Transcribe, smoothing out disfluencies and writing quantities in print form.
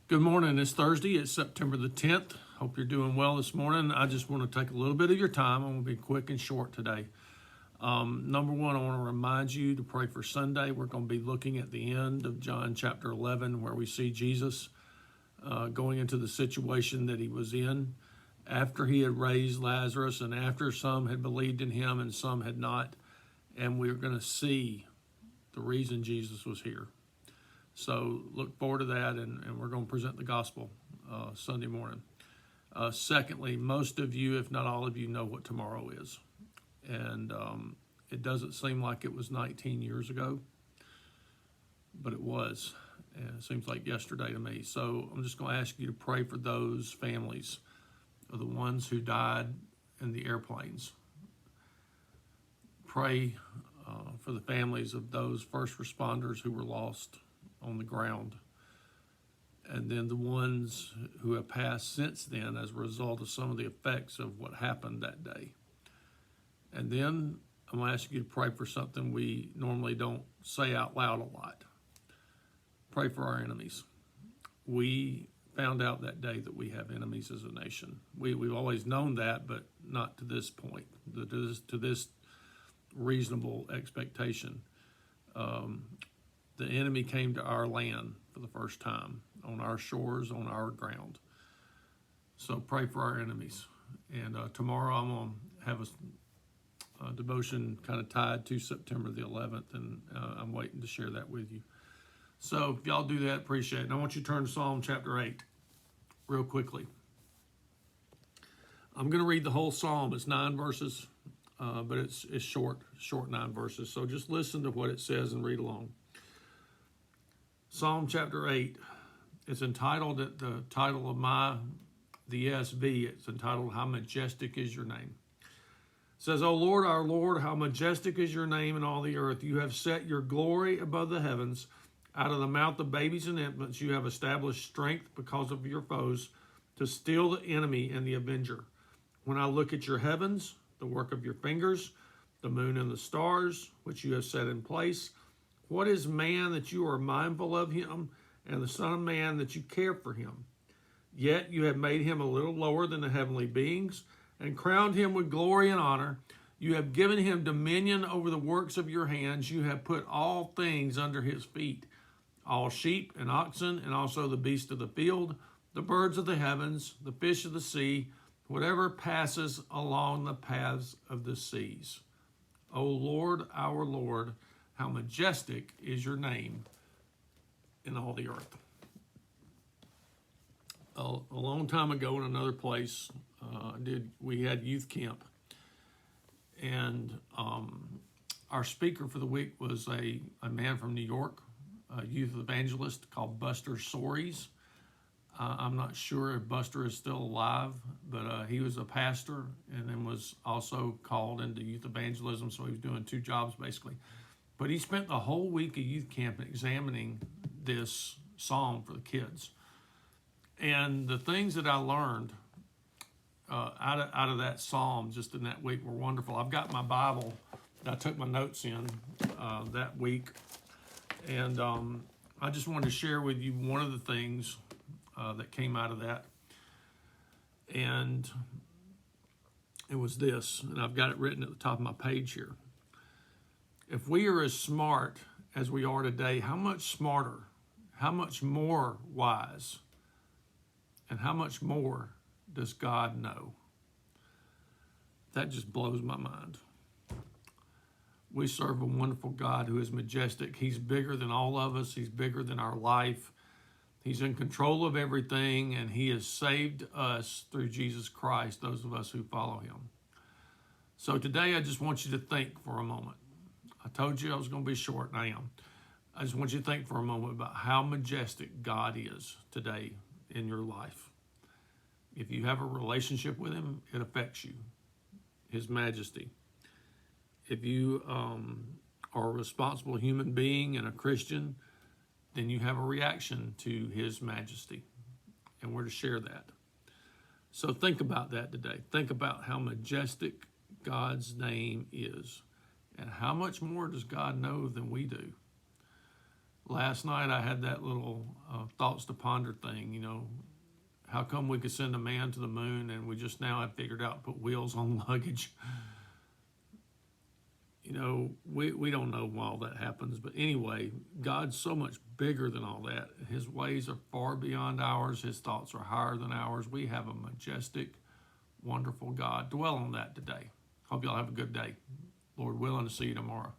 Good morning. It's Thursday. It's September the 10th. Hope you're doing well this morning. I just want to take a little bit of your time. I'm going to be quick and short today. Number one, I want to remind you to pray for Sunday. We're going to be looking at the end of John chapter 11, where we see Jesus going into the situation that he was in after he had raised Lazarus and after some had believed in him and some had not. And we're going to see the reason Jesus was here. So look forward to that, and we're going to present the gospel Sunday morning. Secondly, most of you, if not all of you, know what tomorrow is. And it doesn't seem like it was 19 years ago, but it was. And it seems like yesterday to me. So I'm just going to ask you to pray for those families of the ones who died in the airplanes. Pray for the families of those first responders who were lost on the ground, and then the ones who have passed since then as a result of some of the effects of what happened that day. And then I'm going to ask you to pray for something we normally don't say out loud a lot. Pray for our enemies. We found out that day that we have enemies as a nation. We've always known that, but not to this point, to this reasonable expectation. The enemy came to our land for the first time, on our shores, on our ground. So pray for our enemies. And tomorrow I'm going to have a devotion kind of tied to September the 11th, and I'm waiting to share that with you. So if y'all do that, appreciate it. And I want you to turn to Psalm chapter 8 real quickly. I'm going to read the whole psalm. It's 9 verses, but it's short 9 verses. So just listen to what it says and read along. Psalm chapter 8, it's entitled, at the title of the ESV, it's entitled, How Majestic is Your Name. It says, O Lord, our Lord, how majestic is your name in all the earth. You have set your glory above the heavens. Out of the mouth of babies and infants, you have established strength because of your foes, to still the enemy and the avenger. When I look at your heavens, the work of your fingers, the moon and the stars, which you have set in place, what is man that you are mindful of him, and the Son of Man that you care for him? Yet you have made him a little lower than the heavenly beings, and crowned him with glory and honor. You have given him dominion over the works of your hands. You have put all things under his feet, all sheep and oxen, and also the beasts of the field, the birds of the heavens, the fish of the sea, whatever passes along the paths of the seas. O Lord, our Lord, how majestic is your name in all the earth. A long time ago in another place, we had youth camp. And our speaker for the week was a man from New York, a youth evangelist called Buster Soaries. I'm not sure if Buster is still alive, but he was a pastor and then was also called into youth evangelism, so he was doing 2 jobs basically. But he spent the whole week of youth camp examining this psalm for the kids. And the things that I learned out of that psalm just in that week were wonderful. I've got my Bible that I took my notes in that week. And I just wanted to share with you one of the things that came out of that. And it was this, and I've got it written at the top of my page here. If we are as smart as we are today, how much smarter, how much more wise, and how much more does God know? That just blows my mind. We serve a wonderful God who is majestic. He's bigger than all of us. He's bigger than our life. He's in control of everything, and he has saved us through Jesus Christ, those of us who follow him. So today I just want you to think for a moment. I told you I was going to be short, and I am. I just want you to think for a moment about how majestic God is today in your life. If you have a relationship with him, it affects you, his majesty. If you are a responsible human being and a Christian, then you have a reaction to his majesty, and we're to share that. So think about that today. Think about how majestic God's name is. And how much more does God know than we do? Last night I had that little thoughts to ponder thing, you know, how come we could send a man to the moon and we just now have figured out put wheels on luggage? You know, we don't know why all that happens. But anyway, God's so much bigger than all that. His ways are far beyond ours. His thoughts are higher than ours. We have a majestic, wonderful God. Dwell on that today. Hope y'all have a good day. Lord willing, to see you tomorrow.